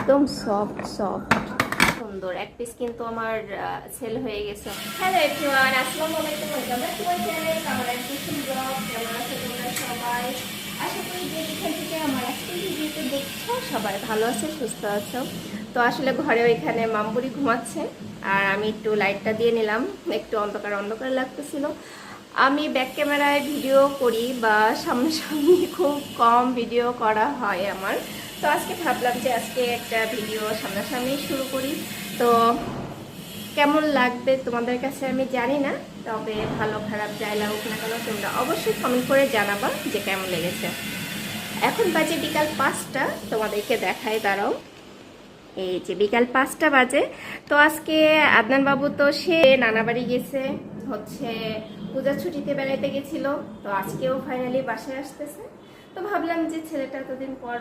একদম soft soft সুন্দর। এক পিস কিন্তু আমার সেল হয়ে গেছে। হ্যালো এভরিওয়ান, আসসালামু আলাইকুম, welcome back to my channel কামার কুসুম ব্লগ। কেমন আছো তোমরা সবাই? আশা করি যে যেখান থেকে আমার আজকের ভিডিওতে দেখছো সবাই ভালো আছে, সুস্থ আছো। তো আসলে ঘরে ওইখানে মামবুড়ি ঘুমাচ্ছে আর আমি একটু লাইটটা দিয়ে নিলাম, একটু অন্ধকার অন্ধকার লাগতেছিল। আমি ব্যাক ক্যামেরায় ভিডিও করি বা সামনাসামনি খুব কম ভিডিও করা হয় আমার। তো আজকে ভাবলাম যে আজকে একটা ভিডিও সামনাসামনি শুরু করি। তো কেমন লাগবে তোমাদের কাছে আমি জানি না, তবে ভালো খারাপ যাই লাগুক না কেন তোমরা অবশ্যই কমেন্ট করে জানাবা যে কেমন লেগেছে। এখন বাজে বিকাল 5টা, তোমাদেরকে দেখাই, দাঁড়াও। এই যে বিকাল 5টা বাজে। তো আজকে আদনান বাবু তো সে নানা বাড়ি গেছে, হচ্ছে পূজার ছুটিতে বেড়াইতে গেছিল। তো আজকেও ফাইনালি বাসায় আসতেছে। তো ভাবলাম যে ছেলেটা এতদিন পর